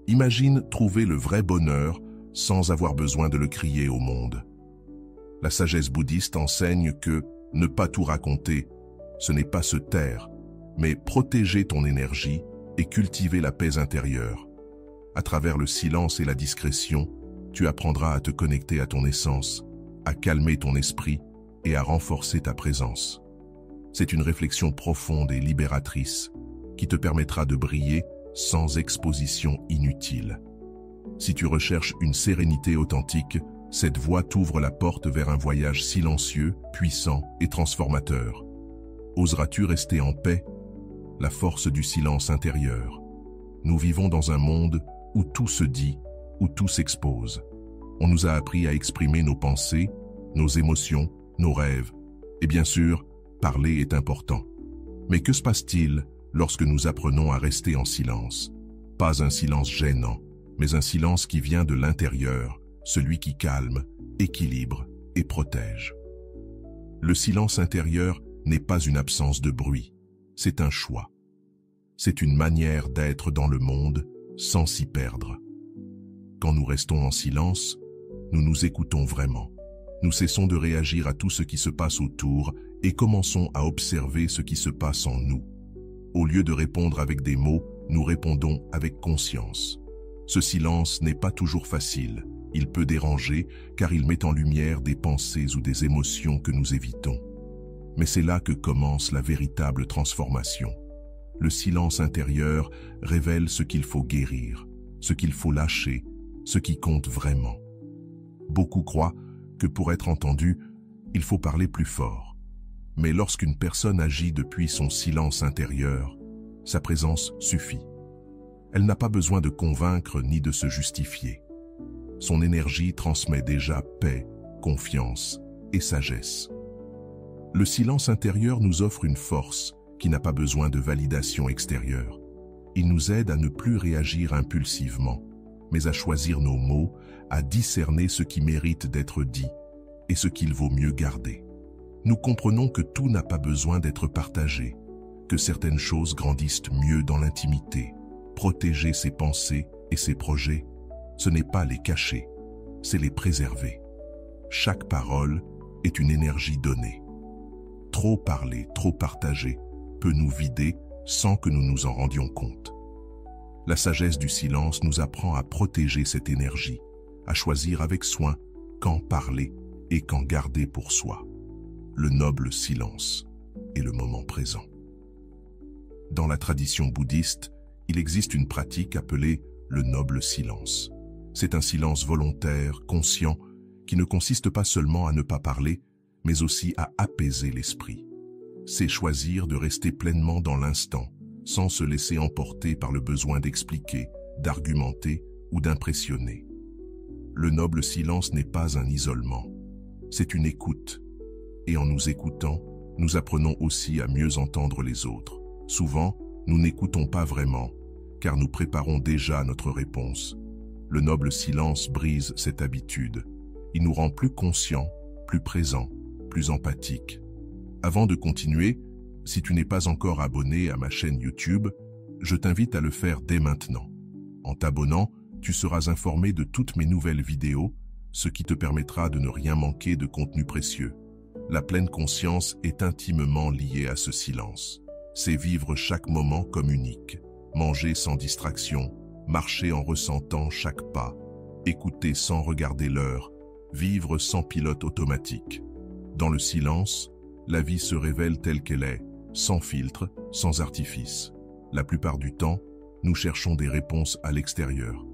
Imagine trouver le vrai bonheur sans avoir besoin de le crier au monde. La sagesse bouddhiste enseigne que ne pas tout raconter, ce n'est pas se taire, mais protéger ton énergie et cultiver la paix intérieure. À travers le silence et la discrétion, tu apprendras à te connecter à ton essence, à calmer ton esprit et à renforcer ta présence. C'est une réflexion profonde et libératrice qui te permettra de briller sans exposition inutile. Si tu recherches une sérénité authentique, cette voie t'ouvre la porte vers un voyage silencieux, puissant et transformateur. Oseras-tu rester en paix? La force du silence intérieur. Nous vivons dans un monde où tout se dit, où tout s'expose. On nous a appris à exprimer nos pensées, nos émotions, nos rêves. Et bien sûr, parler est important. Mais que se passe-t-il lorsque nous apprenons à rester en silence? Pas un silence gênant, mais un silence qui vient de l'intérieur, celui qui calme, équilibre et protège. Le silence intérieur n'est pas une absence de bruit, c'est un choix. C'est une manière d'être dans le monde sans s'y perdre. Quand nous restons en silence, nous nous écoutons vraiment. Nous cessons de réagir à tout ce qui se passe autour et commençons à observer ce qui se passe en nous. Au lieu de répondre avec des mots, nous répondons avec conscience. Ce silence n'est pas toujours facile. Il peut déranger car il met en lumière des pensées ou des émotions que nous évitons. Mais c'est là que commence la véritable transformation. Le silence intérieur révèle ce qu'il faut guérir, ce qu'il faut lâcher, ce qui compte vraiment. Beaucoup croient que pour être entendu, il faut parler plus fort. Mais lorsqu'une personne agit depuis son silence intérieur, sa présence suffit. Elle n'a pas besoin de convaincre ni de se justifier. Son énergie transmet déjà paix, confiance et sagesse. Le silence intérieur nous offre une force qui n'a pas besoin de validation extérieure. Il nous aide à ne plus réagir impulsivement, mais à choisir nos mots, à discerner ce qui mérite d'être dit et ce qu'il vaut mieux garder. Nous comprenons que tout n'a pas besoin d'être partagé, que certaines choses grandissent mieux dans l'intimité. Protéger ses pensées et ses projets, ce n'est pas les cacher, c'est les préserver. Chaque parole est une énergie donnée. Trop parler, trop partager peut nous vider sans que nous nous en rendions compte. La sagesse du silence nous apprend à protéger cette énergie, à choisir avec soin quand parler et quand garder pour soi. Le noble silence est le moment présent. Dans la tradition bouddhiste, il existe une pratique appelée le noble silence. C'est un silence volontaire, conscient, qui ne consiste pas seulement à ne pas parler, mais aussi à apaiser l'esprit. C'est choisir de rester pleinement dans l'instant, sans se laisser emporter par le besoin d'expliquer, d'argumenter ou d'impressionner. Le noble silence n'est pas un isolement, c'est une écoute. Et en nous écoutant, nous apprenons aussi à mieux entendre les autres. Souvent, nous n'écoutons pas vraiment, car nous préparons déjà notre réponse. Le noble silence brise cette habitude. Il nous rend plus conscients, plus présents, plus empathiques. Avant de continuer, si tu n'es pas encore abonné à ma chaîne YouTube, je t'invite à le faire dès maintenant. En t'abonnant, tu seras informé de toutes mes nouvelles vidéos, ce qui te permettra de ne rien manquer de contenu précieux. La pleine conscience est intimement liée à ce silence. C'est vivre chaque moment comme unique, manger sans distraction, marcher en ressentant chaque pas, écouter sans regarder l'heure, vivre sans pilote automatique. Dans le silence, la vie se révèle telle qu'elle est, sans filtre, sans artifice. La plupart du temps, nous cherchons des réponses à l'extérieur.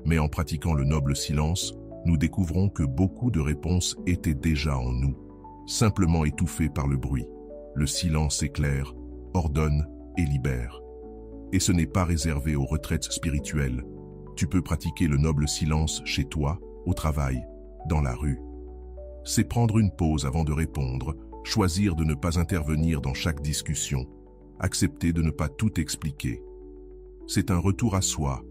Mais en pratiquant le noble silence, nous découvrons que beaucoup de réponses étaient déjà en nous, simplement étouffées par le bruit. Le silence éclaire, ordonne et libère. Et ce n'est pas réservé aux retraites spirituelles. Tu peux pratiquer le noble silence chez toi, au travail, dans la rue. C'est prendre une pause avant de répondre, choisir de ne pas intervenir dans chaque discussion, accepter de ne pas tout expliquer. C'est un retour à soi,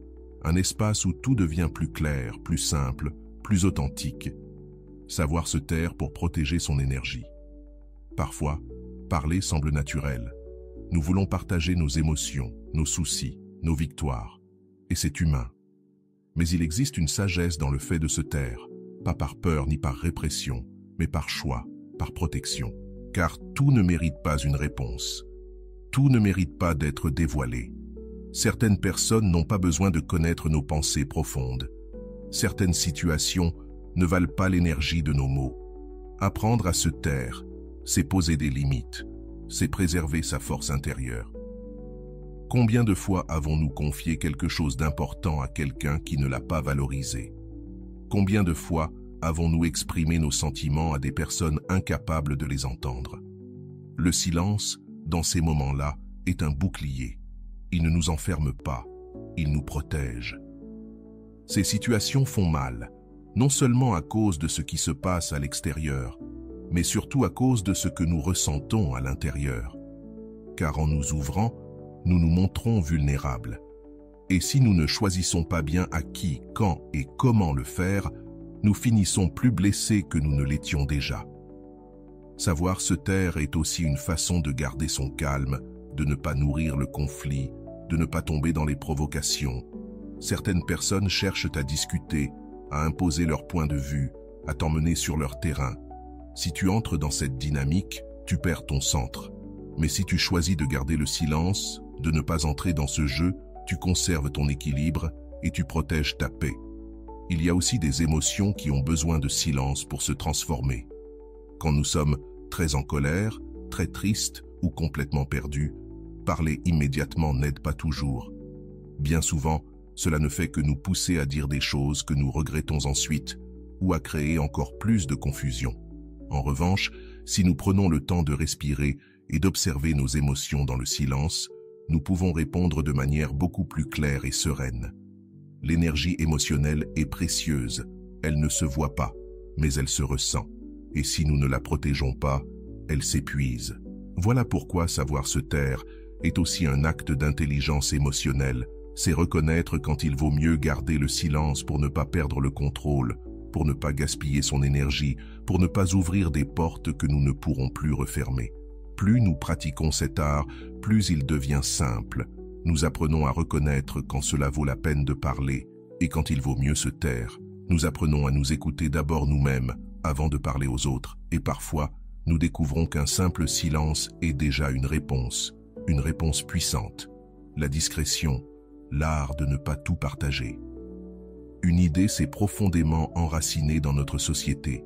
un espace où tout devient plus clair, plus simple, plus authentique. Savoir se taire pour protéger son énergie. Parfois, parler semble naturel. Nous voulons partager nos émotions, nos soucis, nos victoires. Et c'est humain. Mais il existe une sagesse dans le fait de se taire, pas par peur ni par répression, mais par choix, par protection. Car tout ne mérite pas une réponse. Tout ne mérite pas d'être dévoilé. Certaines personnes n'ont pas besoin de connaître nos pensées profondes. Certaines situations ne valent pas l'énergie de nos mots. Apprendre à se taire, c'est poser des limites, c'est préserver sa force intérieure. Combien de fois avons-nous confié quelque chose d'important à quelqu'un qui ne l'a pas valorisé? Combien de fois avons-nous exprimé nos sentiments à des personnes incapables de les entendre? Le silence, dans ces moments-là, est un bouclier. Il ne nous enferme pas, il nous protège. Ces situations font mal, non seulement à cause de ce qui se passe à l'extérieur, mais surtout à cause de ce que nous ressentons à l'intérieur. Car en nous ouvrant, nous nous montrons vulnérables. Et si nous ne choisissons pas bien à qui, quand et comment le faire, nous finissons plus blessés que nous ne l'étions déjà. Savoir se taire est aussi une façon de garder son calme, de ne pas nourrir le conflit, de ne pas tomber dans les provocations. Certaines personnes cherchent à discuter, à imposer leur point de vue, à t'emmener sur leur terrain. Si tu entres dans cette dynamique, tu perds ton centre. Mais si tu choisis de garder le silence, de ne pas entrer dans ce jeu, tu conserves ton équilibre et tu protèges ta paix. Il y a aussi des émotions qui ont besoin de silence pour se transformer. Quand nous sommes très en colère, très tristes ou complètement perdus, parler immédiatement n'aide pas toujours. Bien souvent, cela ne fait que nous pousser à dire des choses que nous regrettons ensuite ou à créer encore plus de confusion. En revanche, si nous prenons le temps de respirer et d'observer nos émotions dans le silence, nous pouvons répondre de manière beaucoup plus claire et sereine. L'énergie émotionnelle est précieuse, elle ne se voit pas, mais elle se ressent. Et si nous ne la protégeons pas, elle s'épuise. Voilà pourquoi savoir se taire est aussi un acte d'intelligence émotionnelle. C'est reconnaître quand il vaut mieux garder le silence pour ne pas perdre le contrôle, pour ne pas gaspiller son énergie, pour ne pas ouvrir des portes que nous ne pourrons plus refermer. Plus nous pratiquons cet art, plus il devient simple. Nous apprenons à reconnaître quand cela vaut la peine de parler et quand il vaut mieux se taire. Nous apprenons à nous écouter d'abord nous-mêmes avant de parler aux autres. Et parfois, nous découvrons qu'un simple silence est déjà une réponse puissante. La discrétion, l'art de ne pas tout partager. Une idée s'est profondément enracinée dans notre société.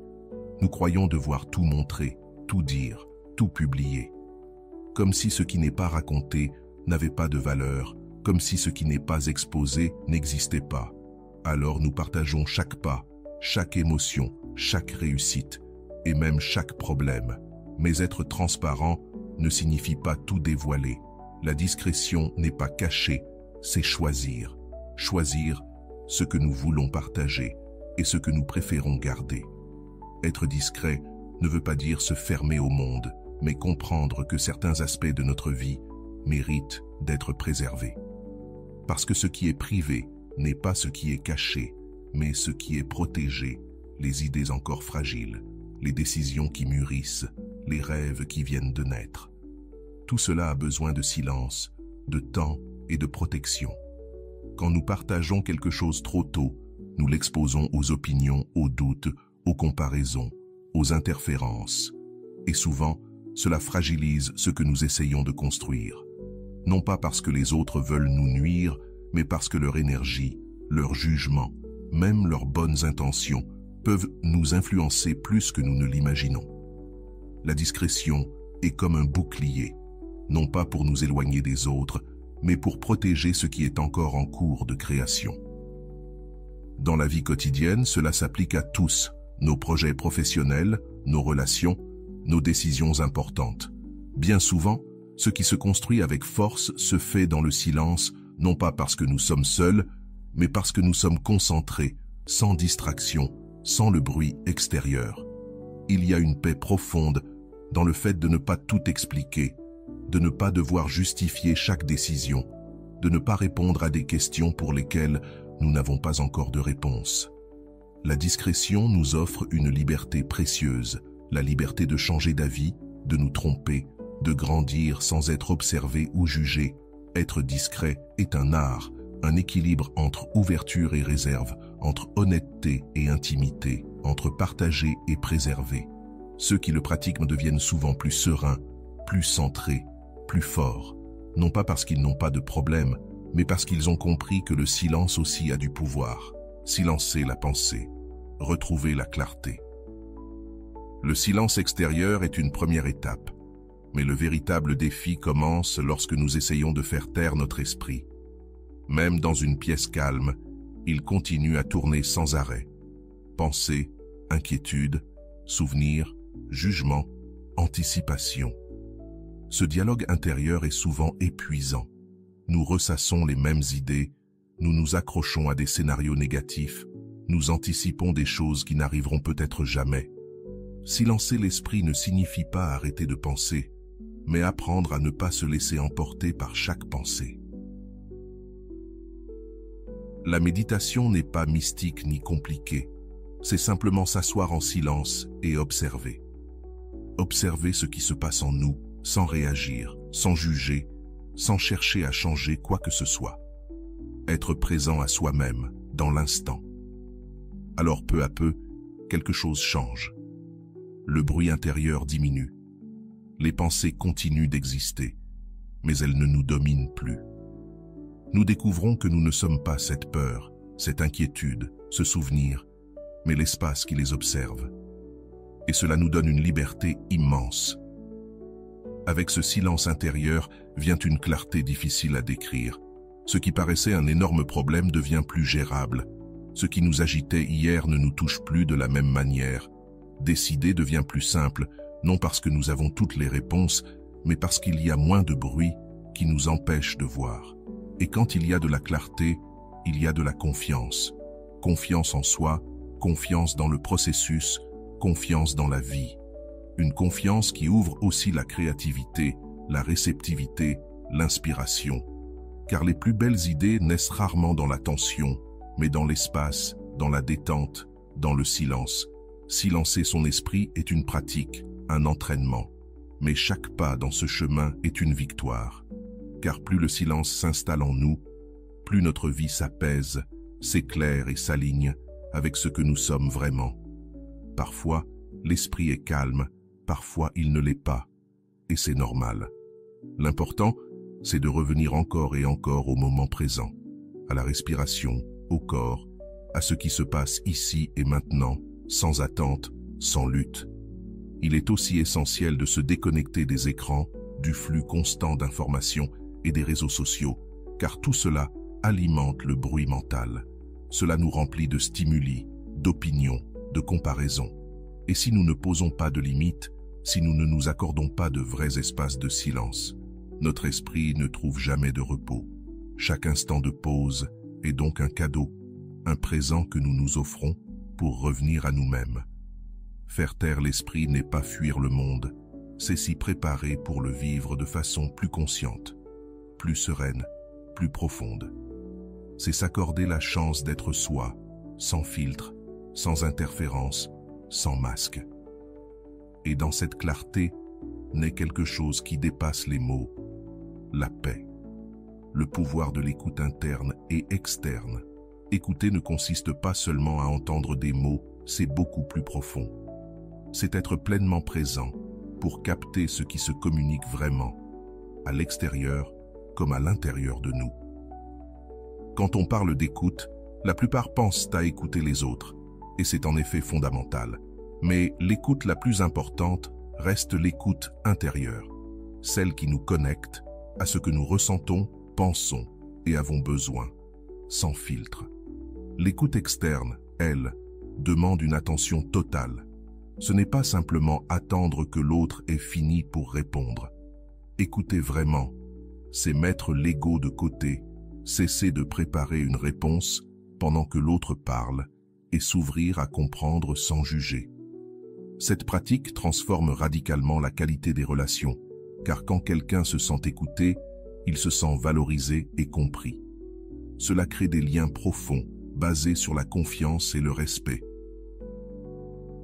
Nous croyons devoir tout montrer, tout dire, tout publier. Comme si ce qui n'est pas raconté n'avait pas de valeur, comme si ce qui n'est pas exposé n'existait pas. Alors nous partageons chaque pas, chaque émotion, chaque réussite et même chaque problème. Mais être transparent ne signifie pas tout dévoiler. La discrétion n'est pas cacher, c'est choisir. Choisir ce que nous voulons partager et ce que nous préférons garder. Être discret ne veut pas dire se fermer au monde, mais comprendre que certains aspects de notre vie méritent d'être préservés. Parce que ce qui est privé n'est pas ce qui est caché, mais ce qui est protégé, les idées encore fragiles, les décisions qui mûrissent, les rêves qui viennent de naître. Tout cela a besoin de silence, de temps et de protection. Quand nous partageons quelque chose trop tôt, nous l'exposons aux opinions, aux doutes, aux comparaisons, aux interférences. Et souvent, cela fragilise ce que nous essayons de construire. Non pas parce que les autres veulent nous nuire, mais parce que leur énergie, leur jugement, même leurs bonnes intentions, peuvent nous influencer plus que nous ne l'imaginons. La discrétion est comme un bouclier, non pas pour nous éloigner des autres, mais pour protéger ce qui est encore en cours de création. Dans la vie quotidienne, cela s'applique à tous, nos projets professionnels, nos relations, nos décisions importantes. Bien souvent, ce qui se construit avec force se fait dans le silence, non pas parce que nous sommes seuls, mais parce que nous sommes concentrés, sans distraction, sans le bruit extérieur. Il y a une paix profonde dans le fait de ne pas tout expliquer, de ne pas devoir justifier chaque décision, de ne pas répondre à des questions pour lesquelles nous n'avons pas encore de réponse. La discrétion nous offre une liberté précieuse, la liberté de changer d'avis, de nous tromper, de grandir sans être observé ou jugé. Être discret est un art, un équilibre entre ouverture et réserve, entre honnêteté et intimité, entre partager et préserver. Ceux qui le pratiquent deviennent souvent plus sereins, plus centrés, plus forts, non pas parce qu'ils n'ont pas de problème, mais parce qu'ils ont compris que le silence aussi a du pouvoir. Silencer la pensée, retrouver la clarté. Le silence extérieur est une première étape, mais le véritable défi commence lorsque nous essayons de faire taire notre esprit. Même dans une pièce calme, il continue à tourner sans arrêt. Pensée, inquiétude, souvenir, jugement, anticipation. Ce dialogue intérieur est souvent épuisant. Nous ressassons les mêmes idées, nous nous accrochons à des scénarios négatifs, nous anticipons des choses qui n'arriveront peut-être jamais. Silencer l'esprit ne signifie pas arrêter de penser, mais apprendre à ne pas se laisser emporter par chaque pensée. La méditation n'est pas mystique ni compliquée, c'est simplement s'asseoir en silence et observer. Observer ce qui se passe en nous, sans réagir, sans juger, sans chercher à changer quoi que ce soit. Être présent à soi-même, dans l'instant. Alors peu à peu, quelque chose change. Le bruit intérieur diminue. Les pensées continuent d'exister, mais elles ne nous dominent plus. Nous découvrons que nous ne sommes pas cette peur, cette inquiétude, ce souvenir, mais l'espace qui les observe. Et cela nous donne une liberté immense. Avec ce silence intérieur vient une clarté difficile à décrire. Ce qui paraissait un énorme problème devient plus gérable. Ce qui nous agitait hier ne nous touche plus de la même manière. Décider devient plus simple, non parce que nous avons toutes les réponses, mais parce qu'il y a moins de bruit qui nous empêche de voir. Et quand il y a de la clarté, il y a de la confiance. Confiance en soi, confiance dans le processus, confiance dans la vie. Une confiance qui ouvre aussi la créativité, la réceptivité, l'inspiration. Car les plus belles idées naissent rarement dans la tension, mais dans l'espace, dans la détente, dans le silence. Silencer son esprit est une pratique, un entraînement. Mais chaque pas dans ce chemin est une victoire. Car plus le silence s'installe en nous, plus notre vie s'apaise, s'éclaire et s'aligne avec ce que nous sommes vraiment. Parfois, l'esprit est calme, parfois il ne l'est pas, et c'est normal. L'important, c'est de revenir encore et encore au moment présent, à la respiration, au corps, à ce qui se passe ici et maintenant, sans attente, sans lutte. Il est aussi essentiel de se déconnecter des écrans, du flux constant d'informations et des réseaux sociaux, car tout cela alimente le bruit mental. Cela nous remplit de stimuli, d'opinions, de comparaisons. Et si nous ne posons pas de limites, si nous ne nous accordons pas de vrais espaces de silence, notre esprit ne trouve jamais de repos. Chaque instant de pause est donc un cadeau, un présent que nous nous offrons pour revenir à nous-mêmes. Faire taire l'esprit n'est pas fuir le monde, c'est s'y préparer pour le vivre de façon plus consciente, plus sereine, plus profonde. C'est s'accorder la chance d'être soi, sans filtre, sans interférence, sans masque. Et dans cette clarté naît quelque chose qui dépasse les mots, la paix. Le pouvoir de l'écoute interne et externe. Écouter ne consiste pas seulement à entendre des mots, c'est beaucoup plus profond. C'est être pleinement présent pour capter ce qui se communique vraiment, à l'extérieur comme à l'intérieur de nous. Quand on parle d'écoute, la plupart pensent à écouter les autres, et c'est en effet fondamental. Mais l'écoute la plus importante reste l'écoute intérieure, celle qui nous connecte à ce que nous ressentons, pensons et avons besoin, sans filtre. L'écoute externe, elle, demande une attention totale. Ce n'est pas simplement attendre que l'autre ait fini pour répondre. Écouter vraiment, c'est mettre l'ego de côté, cesser de préparer une réponse pendant que l'autre parle et s'ouvrir à comprendre sans juger. Cette pratique transforme radicalement la qualité des relations, car quand quelqu'un se sent écouté, il se sent valorisé et compris. Cela crée des liens profonds, basés sur la confiance et le respect.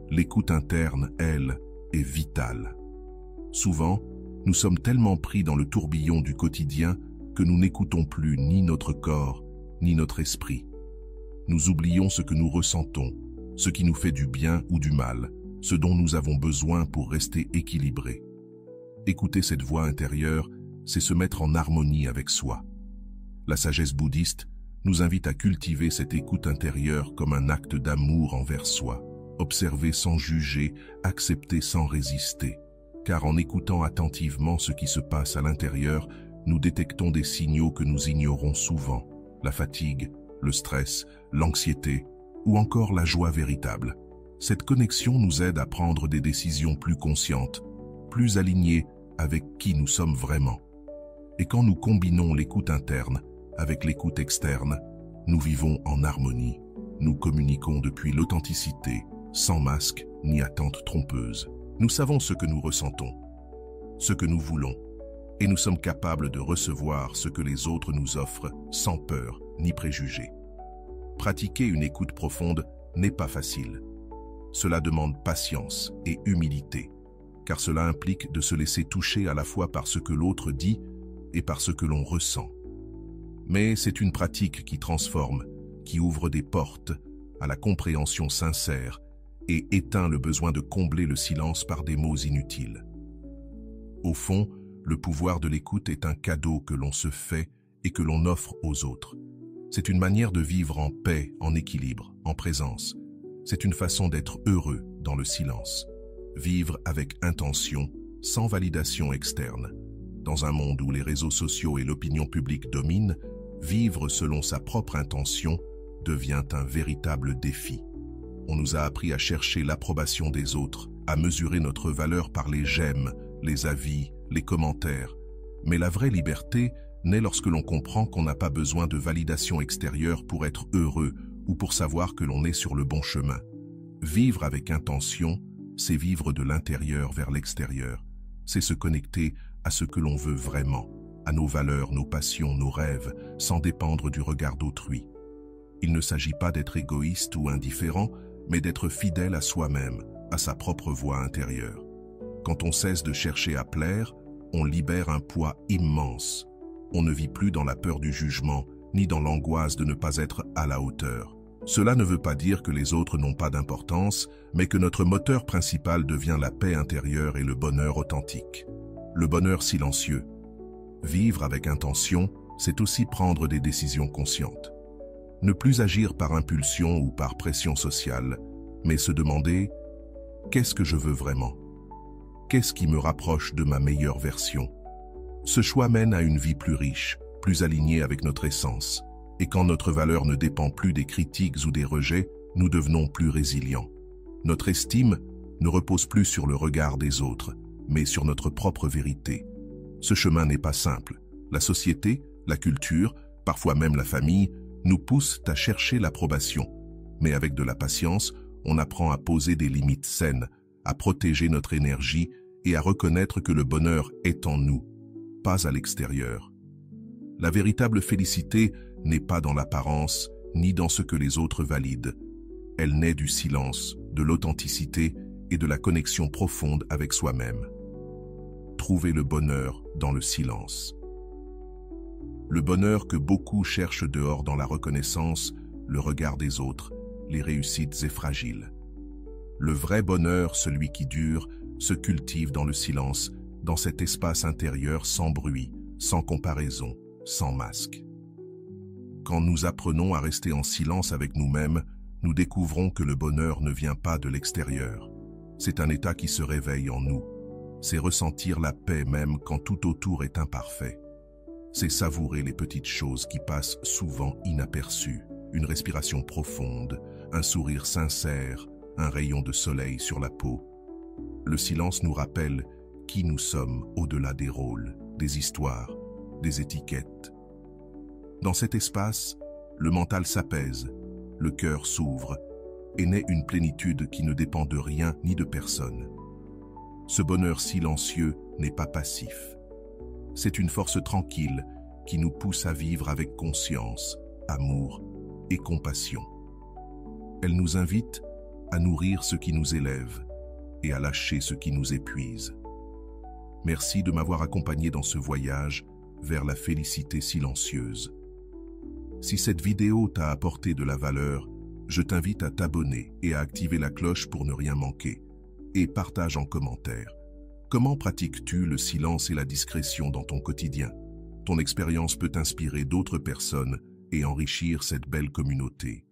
L'écoute interne, elle, est vitale. Souvent, nous sommes tellement pris dans le tourbillon du quotidien que nous n'écoutons plus ni notre corps, ni notre esprit. Nous oublions ce que nous ressentons, ce qui nous fait du bien ou du mal, ce dont nous avons besoin pour rester équilibrés. Écouter cette voix intérieure, c'est se mettre en harmonie avec soi. La sagesse bouddhiste nous invite à cultiver cette écoute intérieure comme un acte d'amour envers soi. Observer sans juger, accepter sans résister. Car en écoutant attentivement ce qui se passe à l'intérieur, nous détectons des signaux que nous ignorons souvent. La fatigue, le stress, l'anxiété ou encore la joie véritable. Cette connexion nous aide à prendre des décisions plus conscientes, plus alignées avec qui nous sommes vraiment. Et quand nous combinons l'écoute interne avec l'écoute externe, nous vivons en harmonie. Nous communiquons depuis l'authenticité, sans masque ni attente trompeuse. Nous savons ce que nous ressentons, ce que nous voulons, et nous sommes capables de recevoir ce que les autres nous offrent sans peur ni préjugés. Pratiquer une écoute profonde n'est pas facile. Cela demande patience et humilité, car cela implique de se laisser toucher à la fois par ce que l'autre dit et par ce que l'on ressent. Mais c'est une pratique qui transforme, qui ouvre des portes à la compréhension sincère et éteint le besoin de combler le silence par des mots inutiles. Au fond, le pouvoir de l'écoute est un cadeau que l'on se fait et que l'on offre aux autres. C'est une manière de vivre en paix, en équilibre, en présence. C'est une façon d'être heureux dans le silence. Vivre avec intention, sans validation externe. Dans un monde où les réseaux sociaux et l'opinion publique dominent, vivre selon sa propre intention devient un véritable défi. On nous a appris à chercher l'approbation des autres, à mesurer notre valeur par les j'aime, les avis, les commentaires. Mais la vraie liberté naît lorsque l'on comprend qu'on n'a pas besoin de validation extérieure pour être heureux ou pour savoir que l'on est sur le bon chemin. Vivre avec intention, c'est vivre de l'intérieur vers l'extérieur. C'est se connecter à ce que l'on veut vraiment, à nos valeurs, nos passions, nos rêves, sans dépendre du regard d'autrui. Il ne s'agit pas d'être égoïste ou indifférent, mais d'être fidèle à soi-même, à sa propre voix intérieure. Quand on cesse de chercher à plaire, on libère un poids immense. On ne vit plus dans la peur du jugement, ni dans l'angoisse de ne pas être à la hauteur. Cela ne veut pas dire que les autres n'ont pas d'importance, mais que notre moteur principal devient la paix intérieure et le bonheur authentique. Le bonheur silencieux. Vivre avec intention, c'est aussi prendre des décisions conscientes. Ne plus agir par impulsion ou par pression sociale, mais se demander « Qu'est-ce que je veux vraiment ? Qu'est-ce qui me rapproche de ma meilleure version ?» Ce choix mène à une vie plus riche, plus alignée avec notre essence. Et quand notre valeur ne dépend plus des critiques ou des rejets, nous devenons plus résilients. Notre estime ne repose plus sur le regard des autres, mais sur notre propre vérité. Ce chemin n'est pas simple. La société, la culture, parfois même la famille, nous poussent à chercher l'approbation. Mais avec de la patience, on apprend à poser des limites saines, à protéger notre énergie et à reconnaître que le bonheur est en nous, pas à l'extérieur. La véritable félicité n'est pas dans l'apparence, ni dans ce que les autres valident. Elle naît du silence, de l'authenticité et de la connexion profonde avec soi-même. Trouver le bonheur dans le silence. Le bonheur que beaucoup cherchent dehors dans la reconnaissance, le regard des autres, les réussites est fragile. Le vrai bonheur, celui qui dure, se cultive dans le silence, dans cet espace intérieur sans bruit, sans comparaison, sans masque. Quand nous apprenons à rester en silence avec nous-mêmes, nous découvrons que le bonheur ne vient pas de l'extérieur. C'est un état qui se réveille en nous. C'est ressentir la paix même quand tout autour est imparfait. C'est savourer les petites choses qui passent souvent inaperçues. Une respiration profonde, un sourire sincère, un rayon de soleil sur la peau. Le silence nous rappelle qui nous sommes au-delà des rôles, des histoires, des étiquettes. Dans cet espace, le mental s'apaise, le cœur s'ouvre et naît une plénitude qui ne dépend de rien ni de personne. Ce bonheur silencieux n'est pas passif. C'est une force tranquille qui nous pousse à vivre avec conscience, amour et compassion. Elle nous invite à nourrir ce qui nous élève et à lâcher ce qui nous épuise. Merci de m'avoir accompagné dans ce voyage vers la félicité silencieuse. Si cette vidéo t'a apporté de la valeur, je t'invite à t'abonner et à activer la cloche pour ne rien manquer. Et partage en commentaire. Comment pratiques-tu le silence et la discrétion dans ton quotidien? Ton expérience peut inspirer d'autres personnes et enrichir cette belle communauté.